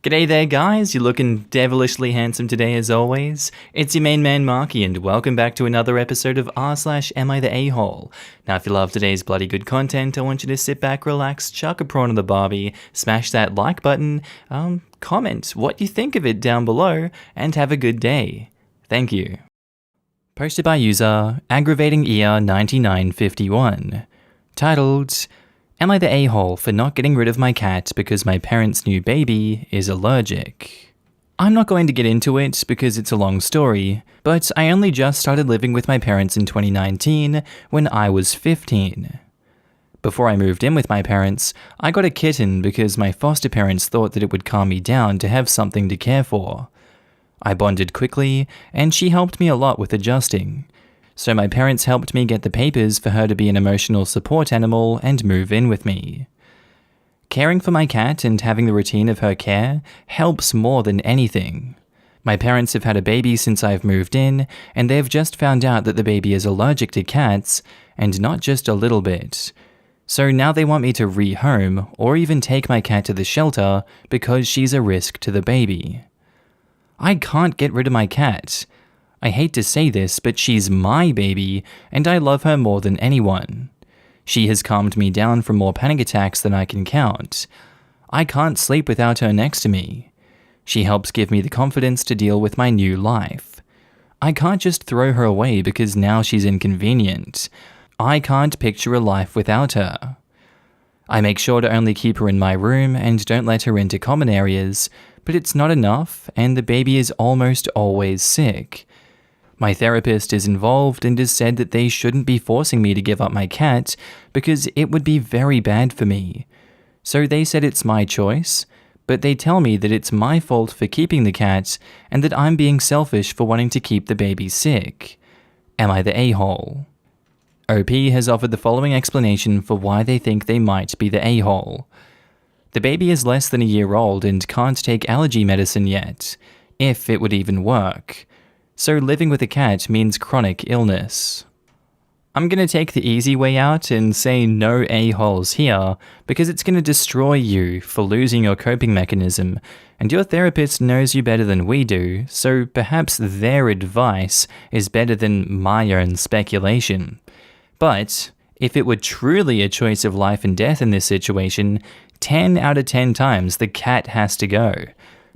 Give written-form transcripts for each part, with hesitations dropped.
G'day there guys, you're looking devilishly handsome today as always. It's your main man Markee and welcome back to another episode of r/AmITheA. Now if you love today's bloody good content, I want you to sit back, relax, chuck a prawn on the barbie, smash that like button, comment what you think of it down below, and have a good day. Thank you. Posted by user Aggravating Ear 9951. Titled, Am I the a-hole for not getting rid of my cat because my parents' new baby is allergic? I'm not going to get into it because it's a long story, but I only just started living with my parents in 2019 when I was 15. Before I moved in with my parents, I got a kitten because my foster parents thought that it would calm me down to have something to care for. I bonded quickly, and she helped me a lot with adjusting. So my parents helped me get the papers for her to be an emotional support animal and move in with me. Caring for my cat and having the routine of her care helps more than anything. My parents have had a baby since I've moved in, and they've just found out that the baby is allergic to cats, and not just a little bit. So now they want me to rehome or even take my cat to the shelter because she's a risk to the baby. I can't get rid of my cat. I hate to say this, but she's my baby, and I love her more than anyone. She has calmed me down from more panic attacks than I can count. I can't sleep without her next to me. She helps give me the confidence to deal with my new life. I can't just throw her away because now she's inconvenient. I can't picture a life without her. I make sure to only keep her in my room and don't let her into common areas, but it's not enough, and the baby is almost always sick. My therapist is involved and has said that they shouldn't be forcing me to give up my cat because it would be very bad for me. So they said it's my choice, but they tell me that it's my fault for keeping the cat and that I'm being selfish for wanting to keep the baby sick. Am I the a-hole? OP has offered the following explanation for why they think they might be the a-hole. The baby is less than a year old and can't take allergy medicine yet, if it would even work. So living with a cat means chronic illness. I'm going to take the easy way out and say no a-holes here because it's going to destroy you for losing your coping mechanism, and your therapist knows you better than we do, so perhaps their advice is better than my own speculation. But if it were truly a choice of life and death in this situation, 10 out of 10 times the cat has to go.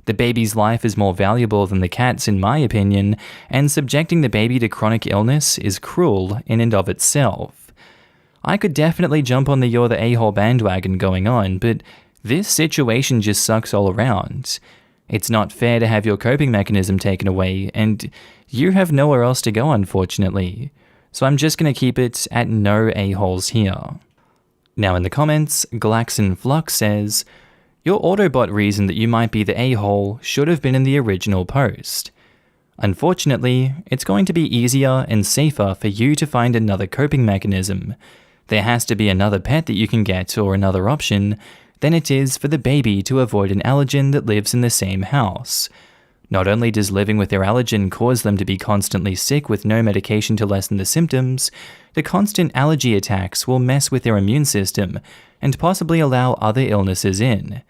The baby's life is more valuable than the cat's in my opinion, and subjecting the baby to chronic illness is cruel in and of itself. I could definitely jump on the you're the a-hole bandwagon going on, but this situation just sucks all around. It's not fair to have your coping mechanism taken away, and you have nowhere else to go unfortunately. So I'm just going to keep it at no a-holes here. Now in the comments, Glaxon Flux says, your Autobot reason that you might be the a-hole should have been in the original post. Unfortunately, it's going to be easier and safer for you to find another coping mechanism. There has to be another pet that you can get or another option than it is for the baby to avoid an allergen that lives in the same house. Not only does living with their allergen cause them to be constantly sick with no medication to lessen the symptoms, the constant allergy attacks will mess with their immune system and possibly allow other illnesses in.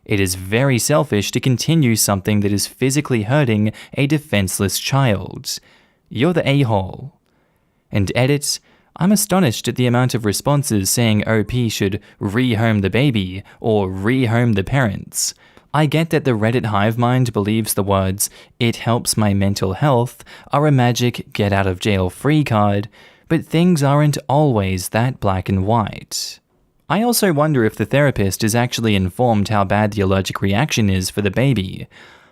It is very selfish to continue something that is physically hurting a defenseless child. You're the a-hole. And edit, I'm astonished at the amount of responses saying OP should rehome the baby or rehome the parents. I get that the Reddit hive mind believes the words, "it helps my mental health," are a magic get-out-of-jail-free card, but things aren't always that black and white. I also wonder if the therapist is actually informed how bad the allergic reaction is for the baby.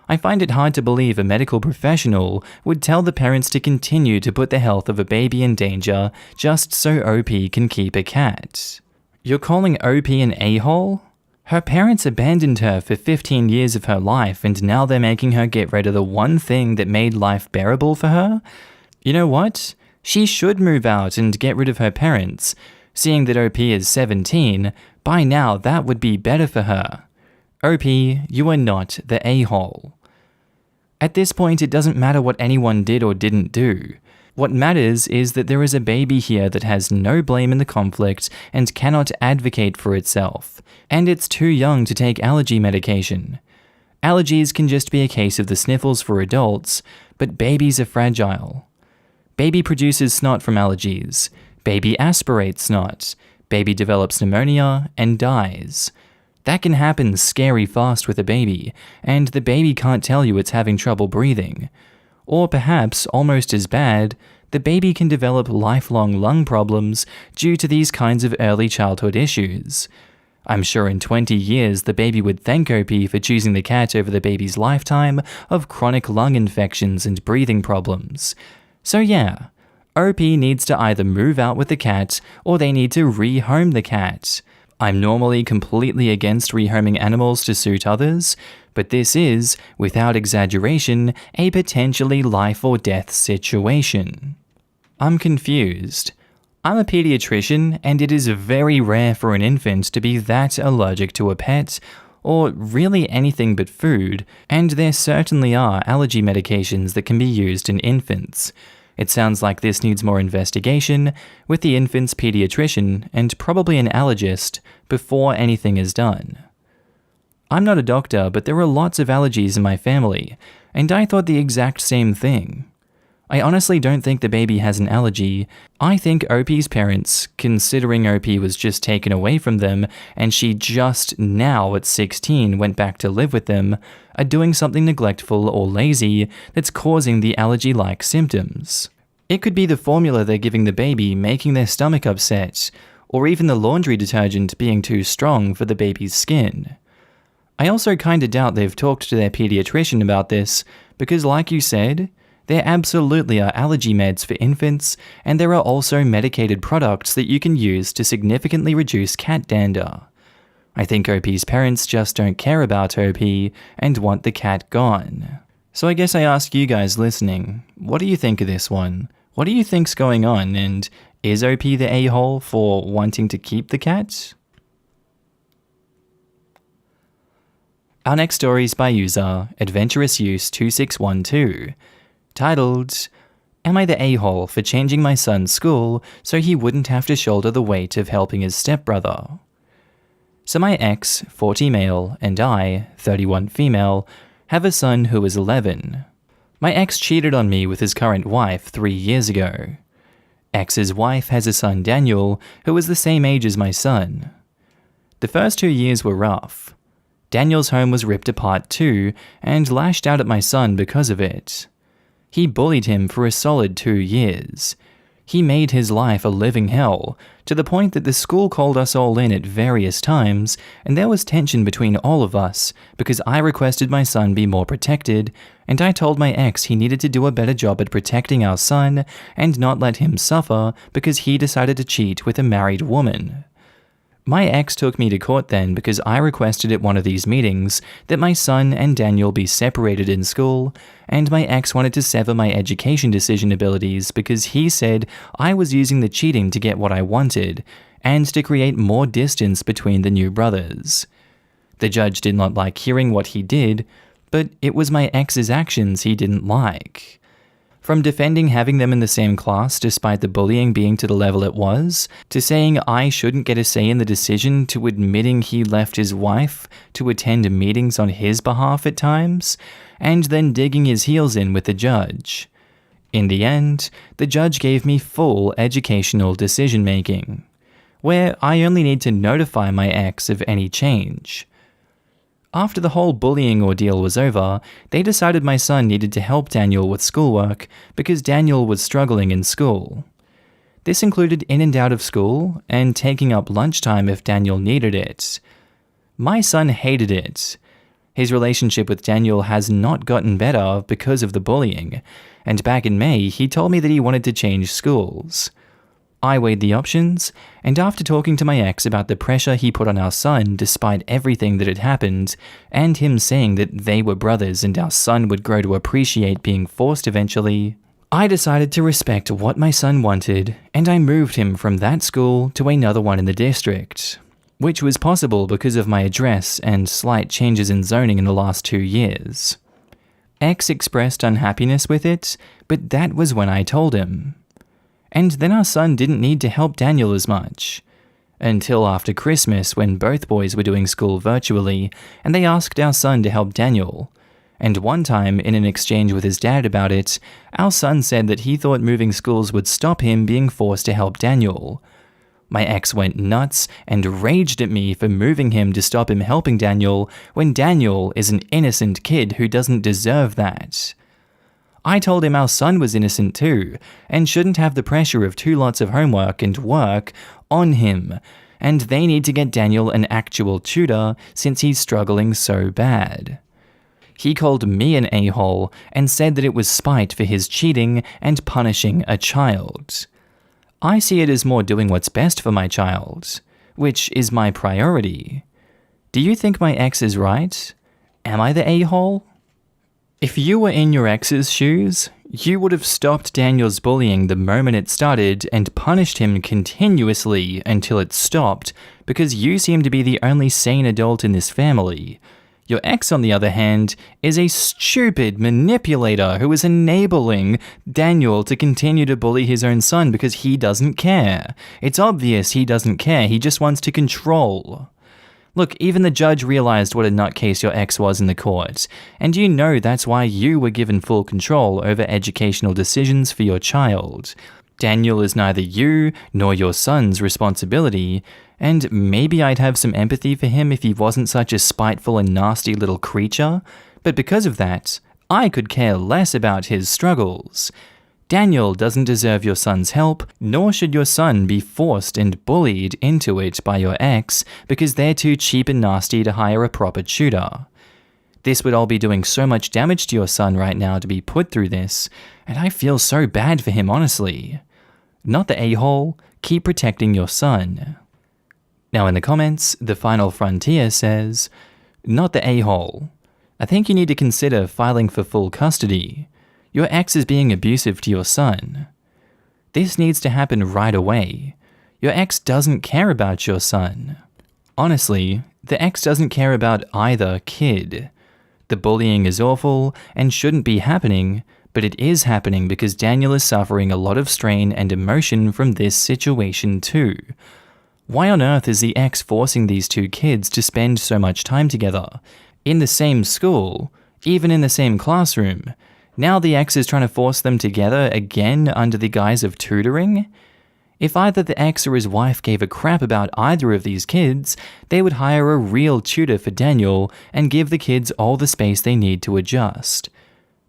I find it hard to believe a medical professional would tell the parents to continue to put the health of a baby in danger just so OP can keep a cat. You're calling OP an a-hole? Her parents abandoned her for 15 years of her life, and now they're making her get rid of the one thing that made life bearable for her? You know what? She should move out and get rid of her parents. Seeing that OP is 17, by now that would be better for her. OP, you are not the a-hole. At this point, it doesn't matter what anyone did or didn't do. What matters is that there is a baby here that has no blame in the conflict and cannot advocate for itself, and it's too young to take allergy medication. Allergies can just be a case of the sniffles for adults, but babies are fragile. Baby produces snot from allergies. Baby aspirates snot. Baby develops pneumonia and dies. That can happen scary fast with a baby, and the baby can't tell you it's having trouble breathing. Or perhaps, almost as bad, the baby can develop lifelong lung problems due to these kinds of early childhood issues. I'm sure in 20 years the baby would thank OP for choosing the cat over the baby's lifetime of chronic lung infections and breathing problems. So yeah, OP needs to either move out with the cat or they need to rehome the cat. I'm normally completely against rehoming animals to suit others, but this is, without exaggeration, a potentially life or death situation. I'm confused. I'm a pediatrician, and it is very rare for an infant to be that allergic to a pet, or really anything but food, and there certainly are allergy medications that can be used in infants. It sounds like this needs more investigation with the infant's pediatrician and probably an allergist before anything is done. I'm not a doctor, but there are lots of allergies in my family, and I thought the exact same thing. I honestly don't think the baby has an allergy. I think OP's parents, considering OP was just taken away from them and she just now at 16 went back to live with them, are doing something neglectful or lazy that's causing the allergy-like symptoms. It could be the formula they're giving the baby making their stomach upset, or even the laundry detergent being too strong for the baby's skin. I also kinda doubt they've talked to their pediatrician about this, because like you said, there absolutely are allergy meds for infants, and there are also medicated products that you can use to significantly reduce cat dander. I think OP's parents just don't care about OP and want the cat gone. So I guess I ask you guys listening, what do you think of this one? What do you think's going on, and is OP the a-hole for wanting to keep the cat? Our next story is by user AdventurousUse2612. Titled, Am I the a-hole for changing my son's school so he wouldn't have to shoulder the weight of helping his stepbrother? So my ex, 40 male, and I, 31 female, have a son who is 11. My ex cheated on me with his current wife 3 years ago. Ex's wife has a son Daniel, who is the same age as my son. The first 2 years were rough. Daniel's home was ripped apart too, and lashed out at my son because of it. He bullied him for a solid 2 years. He made his life a living hell, to the point that the school called us all in at various times, and there was tension between all of us because I requested my son be more protected, and I told my ex he needed to do a better job at protecting our son and not let him suffer because he decided to cheat with a married woman. My ex took me to court then because I requested at one of these meetings that my son and Daniel be separated in school, and my ex wanted to sever my education decision abilities because he said I was using the cheating to get what I wanted, and to create more distance between the new brothers. The judge did not like hearing what he did, but it was my ex's actions he didn't like. From defending having them in the same class despite the bullying being to the level it was, to saying I shouldn't get a say in the decision, to admitting he left his wife to attend meetings on his behalf at times, and then digging his heels in with the judge. In the end, the judge gave me full educational decision-making, where I only need to notify my ex of any change. After the whole bullying ordeal was over, they decided my son needed to help Daniel with schoolwork because Daniel was struggling in school. This included in and out of school and taking up lunchtime if Daniel needed it. My son hated it. His relationship with Daniel has not gotten better because of the bullying, and back in May he told me that he wanted to change schools. I weighed the options, and after talking to my ex about the pressure he put on our son despite everything that had happened, and him saying that they were brothers and our son would grow to appreciate being forced eventually, I decided to respect what my son wanted, and I moved him from that school to another one in the district, which was possible because of my address and slight changes in zoning in the last 2 years. Ex expressed unhappiness with it, but that was when I told him. And then our son didn't need to help Daniel as much. until after Christmas when both boys were doing school virtually, and they asked our son to help Daniel. And one time, in an exchange with his dad about it, our son said that he thought moving schools would stop him being forced to help Daniel. My ex went nuts and raged at me for moving him to stop him helping Daniel when Daniel is an innocent kid who doesn't deserve that. I told him our son was innocent too, and shouldn't have the pressure of 2 lots of homework and work on him, and they need to get Daniel an actual tutor since he's struggling so bad. He called me an a-hole and said that it was spite for his cheating and punishing a child. I see it as more doing what's best for my child, which is my priority. Do you think my ex is right? Am I the a-hole? If you were in your ex's shoes, you would have stopped Daniel's bullying the moment it started and punished him continuously until it stopped because you seem to be the only sane adult in this family. Your ex, on the other hand, is a stupid manipulator who is enabling Daniel to continue to bully his own son because he doesn't care. It's obvious he doesn't care, he just wants to control. Look, even the judge realized what a nutcase your ex was in the court, and you know that's why you were given full control over educational decisions for your child. Daniel is neither you nor your son's responsibility, and maybe I'd have some empathy for him if he wasn't such a spiteful and nasty little creature, but because of that, I could care less about his struggles. Daniel doesn't deserve your son's help, nor should your son be forced and bullied into it by your ex because they're too cheap and nasty to hire a proper tutor. This would all be doing so much damage to your son right now to be put through this, and I feel so bad for him, honestly. Not the a-hole, keep protecting your son. Now in the comments, The Final Frontier says, not the a-hole. I think you need to consider filing for full custody. Your ex is being abusive to your son. This needs to happen right away. Your ex doesn't care about your son. Honestly, the ex doesn't care about either kid. The bullying is awful and shouldn't be happening, but it is happening because Daniel is suffering a lot of strain and emotion from this situation too. Why on earth is the ex forcing these 2 kids to spend so much time together? In the same school, even in the same classroom. Now the ex is trying to force them together again under the guise of tutoring? If either the ex or his wife gave a crap about either of these kids, they would hire a real tutor for Daniel and give the kids all the space they need to adjust.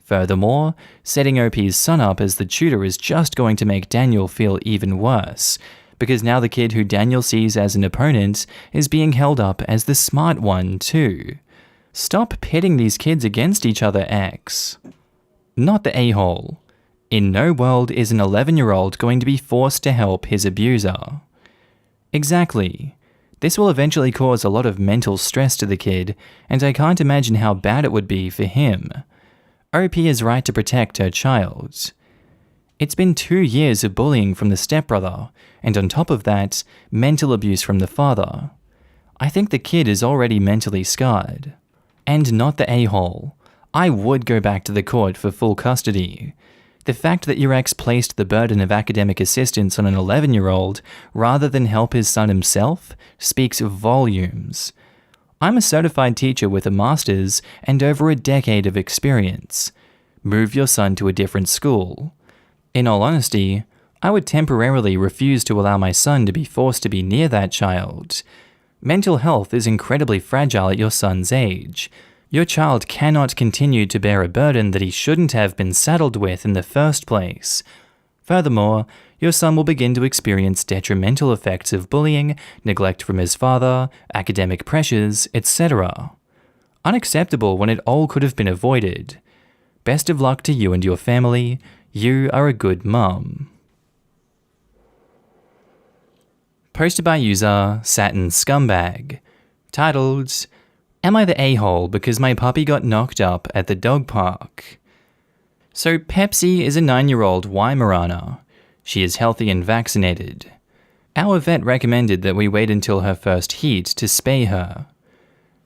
Furthermore, setting OP's son up as the tutor is just going to make Daniel feel even worse, because now the kid who Daniel sees as an opponent is being held up as the smart one too. Stop pitting these kids against each other, ex. Not the a-hole. In no world is an 11-year-old going to be forced to help his abuser. Exactly. This will eventually cause a lot of mental stress to the kid, and I can't imagine how bad it would be for him. OP is right to protect her child. It's been 2 years of bullying from the stepbrother, and on top of that, mental abuse from the father. I think the kid is already mentally scarred. And not the a-hole. I would go back to the court for full custody. The fact that your ex placed the burden of academic assistance on an 11-year-old rather than help his son himself speaks volumes. I'm a certified teacher with a master's and over a decade of experience. Move your son to a different school. In all honesty, I would temporarily refuse to allow my son to be forced to be near that child. Mental health is incredibly fragile at your son's age. Your child cannot continue to bear a burden that he shouldn't have been saddled with in the first place. Furthermore, your son will begin to experience detrimental effects of bullying, neglect from his father, academic pressures, etc. Unacceptable when it all could have been avoided. Best of luck to you and your family. You are a good mum. Posted by user Satin Scumbag. Titled, Am I the a-hole because my puppy got knocked up at the dog park? So Pepsi is a 9-year-old Weimaraner. She is healthy and vaccinated. Our vet recommended that we wait until her first heat to spay her.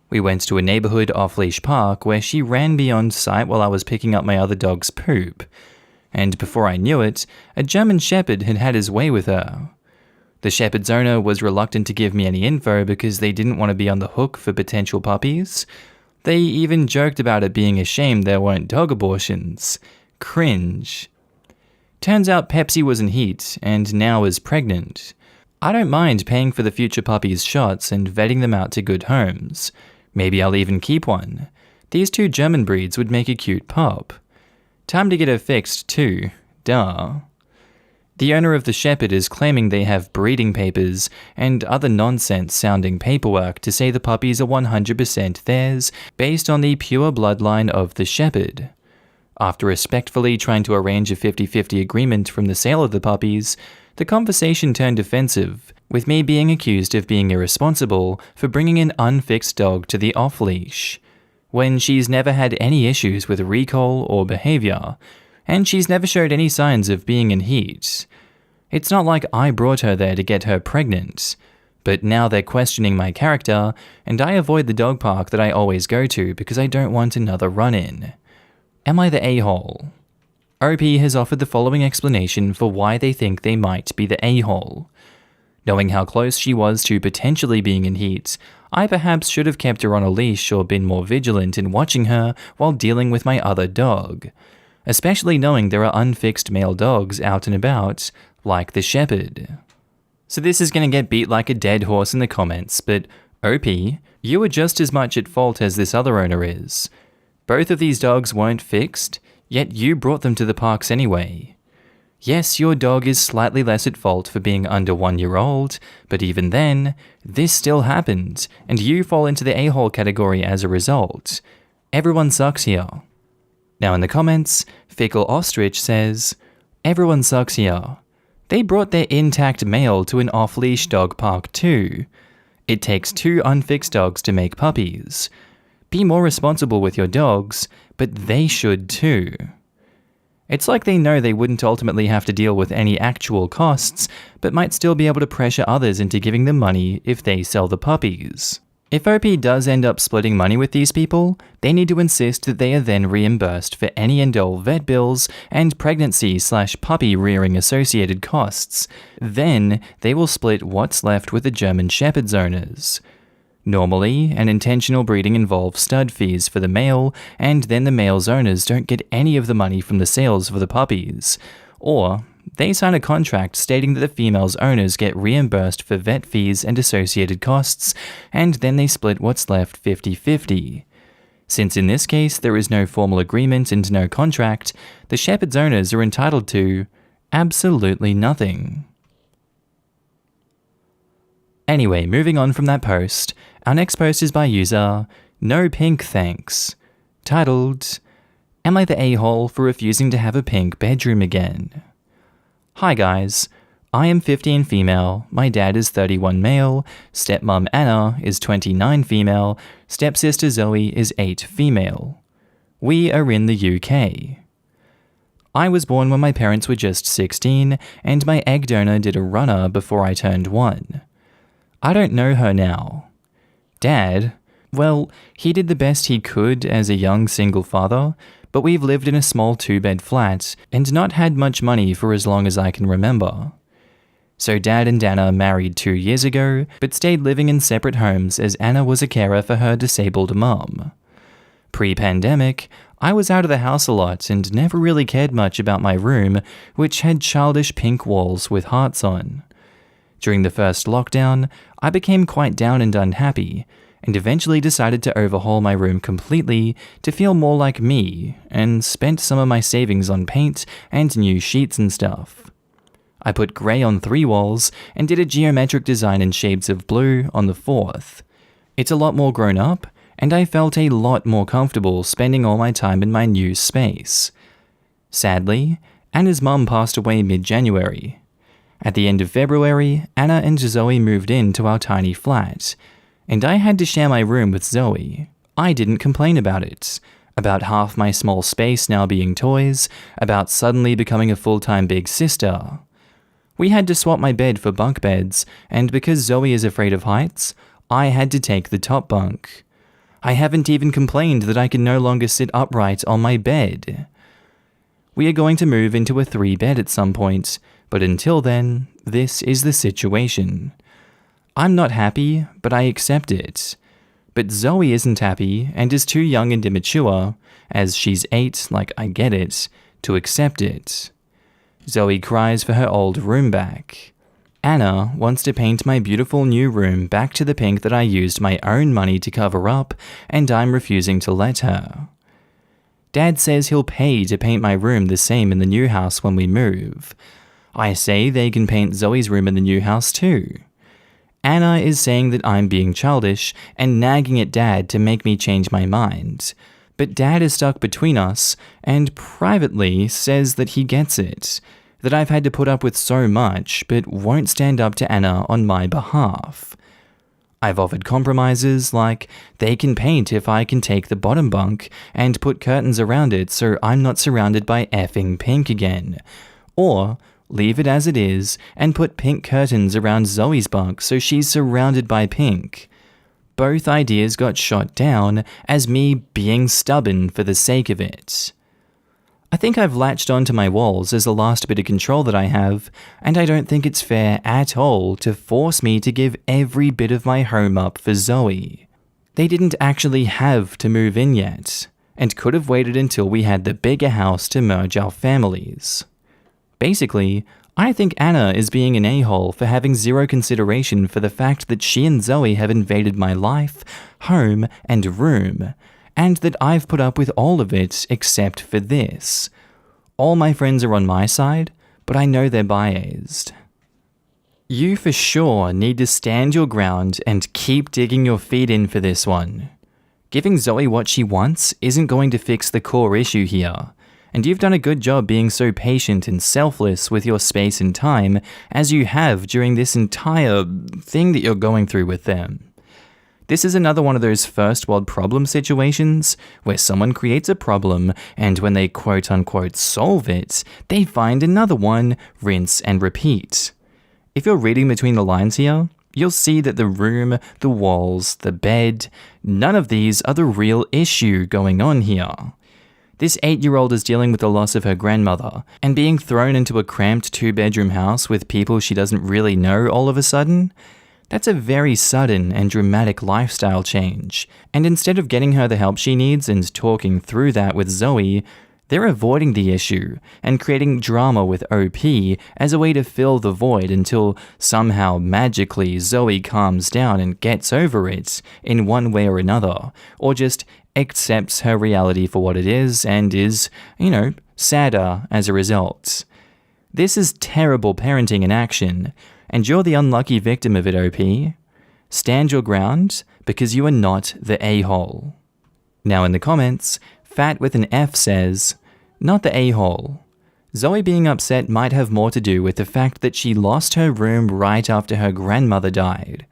We went to a neighborhood off-leash park where she ran beyond sight while I was picking up my other dog's poop. And before I knew it, a German Shepherd had had his way with her. The shepherd's owner was reluctant to give me any info because they didn't want to be on the hook for potential puppies. They even joked about it being a shame there weren't dog abortions. Cringe. Turns out Pepsi was in heat and now is pregnant. I don't mind paying for the future puppies' shots and vetting them out to good homes. Maybe I'll even keep one. These 2 German breeds would make a cute pup. Time to get her fixed too. Duh. The owner of the shepherd is claiming they have breeding papers and other nonsense-sounding paperwork to say the puppies are 100% theirs based on the pure bloodline of the shepherd. After respectfully trying to arrange a 50-50 agreement from the sale of the puppies, the conversation turned offensive, with me being accused of being irresponsible for bringing an unfixed dog to the off-leash, when she's never had any issues with recall or behavior, and she's never showed any signs of being in heat. It's not like I brought her there to get her pregnant, but now they're questioning my character, and I avoid the dog park that I always go to because I don't want another run-in. Am I the a-hole? OP has offered the following explanation for why they think they might be the a-hole. Knowing how close she was to potentially being in heat, I perhaps should have kept her on a leash or been more vigilant in watching her while dealing with my other dog, especially knowing there are unfixed male dogs out and about, like the shepherd. So this is going to get beat like a dead horse in the comments, but OP, you are just as much at fault as this other owner is. Both of these dogs weren't fixed, yet you brought them to the parks anyway. Yes, your dog is slightly less at fault for being under 1 year old, but even then, this still happened, and you fall into the a-hole category as a result. Everyone sucks here. Now in the comments, Fickle Ostrich says, everyone sucks here. They brought their intact male to an off-leash dog park too. It takes 2 unfixed dogs to make puppies. Be more responsible with your dogs, but they should too. It's like they know they wouldn't ultimately have to deal with any actual costs, but might still be able to pressure others into giving them money if they sell the puppies. If OP does end up splitting money with these people, they need to insist that they are then reimbursed for any and all vet bills and pregnancy/puppy rearing associated costs. Then, they will split what's left with the German Shepherd's owners. Normally, an intentional breeding involves stud fees for the male, and then the male's owners don't get any of the money from the sales for the puppies. Or, they sign a contract stating that the female's owners get reimbursed for vet fees and associated costs, and then they split what's left 50-50. Since in this case there is no formal agreement and no contract, the shepherd's owners are entitled to absolutely nothing. Anyway, moving on from that post, our next post is by user No Pink Thanks, titled, Am I the a-hole for refusing to have a pink bedroom again? Hi guys, I am 15 female, my dad is 31 male, stepmom Anna is 29 female, stepsister Zoe is 8 female. We are in the UK. I was born when my parents were just 16, and my egg donor did a runner before I turned 1. I don't know her now. Dad, well, he did the best he could as a young single father, but we've lived in a small 2-bed flat and not had much money for as long as I can remember. So Dad and Anna married 2 years ago, but stayed living in separate homes as Anna was a carer for her disabled mum. Pre-pandemic, I was out of the house a lot and never really cared much about my room, which had childish pink walls with hearts on. During the first lockdown, I became quite down and unhappy, and eventually decided to overhaul my room completely to feel more like me, and spent some of my savings on paint and new sheets and stuff. I put grey on 3 walls and did a geometric design in shades of blue on the 4th. It's a lot more grown up, and I felt a lot more comfortable spending all my time in my new space. Sadly, Anna's mum passed away mid-January. At the end of February, Anna and Zoe moved into our tiny flat, and I had to share my room with Zoe. I didn't complain about it, about half my small space now being toys, about suddenly becoming a full-time big sister. We had to swap my bed for bunk beds, and because Zoe is afraid of heights, I had to take the top bunk. I haven't even complained that I can no longer sit upright on my bed. We are going to move into a 3-bed at some point, but until then, this is the situation. I'm not happy, but I accept it. But Zoe isn't happy and is too young and immature, as she's 8, like I get it, to accept it. Zoe cries for her old room back. Anna wants to paint my beautiful new room back to the pink that I used my own money to cover up, and I'm refusing to let her. Dad says he'll pay to paint my room the same in the new house when we move. I say they can paint Zoe's room in the new house too. Anna is saying that I'm being childish and nagging at Dad to make me change my mind. But Dad is stuck between us and privately says that he gets it, that I've had to put up with so much but won't stand up to Anna on my behalf. I've offered compromises like they can paint if I can take the bottom bunk and put curtains around it so I'm not surrounded by effing pink again, or leave it as it is and put pink curtains around Zoe's bunk so she's surrounded by pink. Both ideas got shot down as me being stubborn for the sake of it. I think I've latched onto my walls as the last bit of control that I have, and I don't think it's fair at all to force me to give every bit of my home up for Zoe. They didn't actually have to move in yet, and could have waited until we had the bigger house to merge our families. Basically, I think Anna is being an a-hole for having zero consideration for the fact that she and Zoe have invaded my life, home, and room, and that I've put up with all of it except for this. All my friends are on my side, but I know they're biased. You for sure need to stand your ground and keep digging your feet in for this one. Giving Zoe what she wants isn't going to fix the core issue here, and you've done a good job being so patient and selfless with your space and time as you have during this entire thing that you're going through with them. This is another one of those first world problem situations where someone creates a problem and when they quote-unquote solve it, they find another one, rinse and repeat. If you're reading between the lines here, you'll see that the room, the walls, the bed, none of these are the real issue going on here. This 8-year-old is dealing with the loss of her grandmother and being thrown into a cramped 2-bedroom house with people she doesn't really know all of a sudden. That's a very sudden and dramatic lifestyle change, and instead of getting her the help she needs and talking through that with Zoe, they're avoiding the issue and creating drama with OP as a way to fill the void until somehow magically Zoe calms down and gets over it in one way or another, or just accepts her reality for what it is and is, sadder as a result. This is terrible parenting in action, and you're the unlucky victim of it, OP. Stand your ground, because you are not the a-hole. Now in the comments, Fat with an F says, not the a-hole. Zoe being upset might have more to do with the fact that she lost her room right after her grandmother died.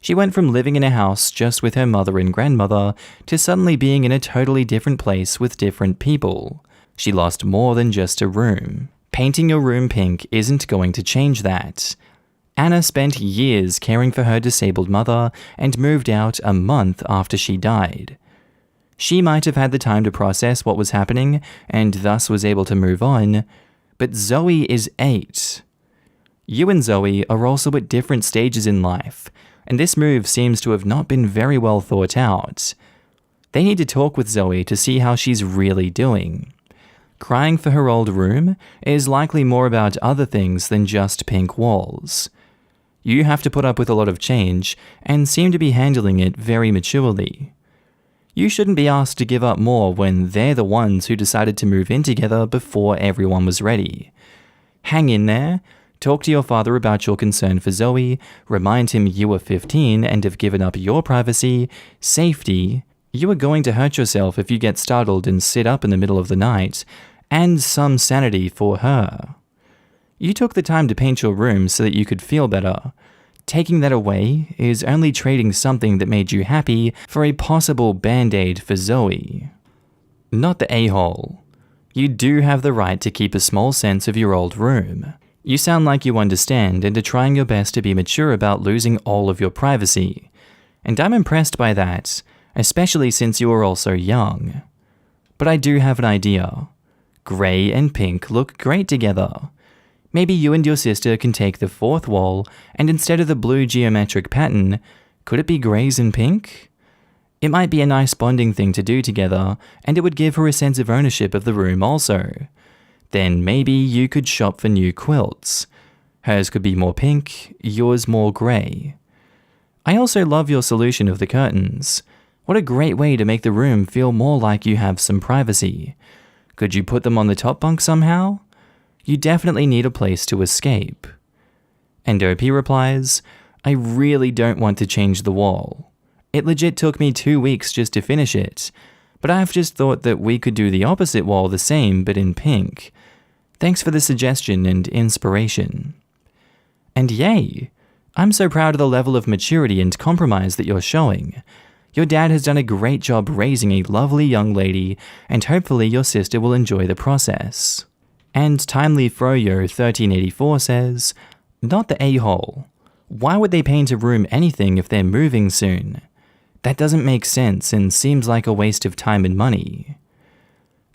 She went from living in a house just with her mother and grandmother to suddenly being in a totally different place with different people. She lost more than just a room. Painting your room pink isn't going to change that. Anna spent years caring for her disabled mother and moved out a month after she died. She might have had the time to process what was happening and thus was able to move on, but Zoe is 8. You and Zoe are also at different stages in life, and this move seems to have not been very well thought out. They need to talk with Zoe to see how she's really doing. Crying for her old room is likely more about other things than just pink walls. You have to put up with a lot of change and seem to be handling it very maturely. You shouldn't be asked to give up more when they're the ones who decided to move in together before everyone was ready. Hang in there, talk to your father about your concern for Zoe, remind him you are 15 and have given up your privacy, safety. You are going to hurt yourself if you get startled and sit up in the middle of the night, and some sanity for her. You took the time to paint your room so that you could feel better. Taking that away is only trading something that made you happy for a possible band-aid for Zoe. Not the a-hole. You do have the right to keep a small sense of your old room. You sound like you understand and are trying your best to be mature about losing all of your privacy. And I'm impressed by that, especially since you are also young. But I do have an idea. Grey and pink look great together. Maybe you and your sister can take the fourth wall, and instead of the blue geometric pattern, could it be greys and pink? It might be a nice bonding thing to do together, and it would give her a sense of ownership of the room also. Then maybe you could shop for new quilts. Hers could be more pink, yours more grey. I also love your solution of the curtains. What a great way to make the room feel more like you have some privacy. Could you put them on the top bunk somehow? You definitely need a place to escape. And OP replies, I really don't want to change the wall. It legit took me 2 weeks just to finish it, but I've just thought that we could do the opposite wall the same but in pink. Thanks for the suggestion and inspiration. And yay! I'm so proud of the level of maturity and compromise that you're showing. Your dad has done a great job raising a lovely young lady, and hopefully your sister will enjoy the process. And Timely Froyo 1384 says, not the a-hole. Why would they paint a room anything if they're moving soon? That doesn't make sense and seems like a waste of time and money.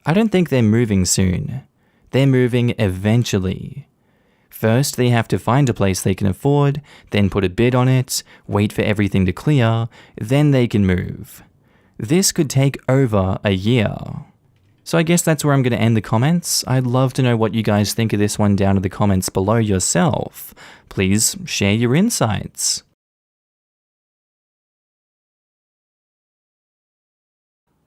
I don't think they're moving soon. They're moving eventually. First, they have to find a place they can afford, then put a bid on it, wait for everything to clear, then they can move. This could take over a year. So I guess that's where I'm going to end the comments. I'd love to know what you guys think of this one down in the comments below yourself. Please share your insights.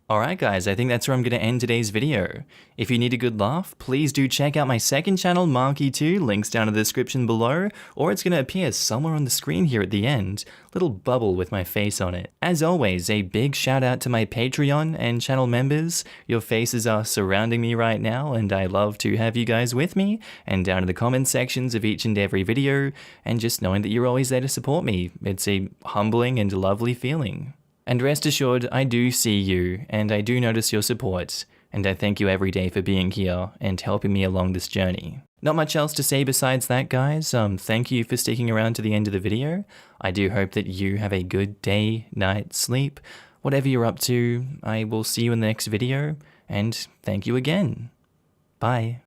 Alright guys, I think that's where I'm going to end today's video. If you need a good laugh, please do check out my second channel, Markee 2, links down in the description below, or it's going to appear somewhere on the screen here at the end, little bubble with my face on it. As always, a big shout out to my Patreon and channel members. Your faces are surrounding me right now, and I love to have you guys with me, and down in the comment sections of each and every video, and just knowing that you're always there to support me. It's a humbling and lovely feeling. And rest assured, I do see you, and I do notice your support, and I thank you every day for being here and helping me along this journey. Not much else to say besides that, guys. Thank you for sticking around to the end of the video. I do hope that you have a good day, night, sleep, whatever you're up to. I will see you in the next video, and thank you again. Bye.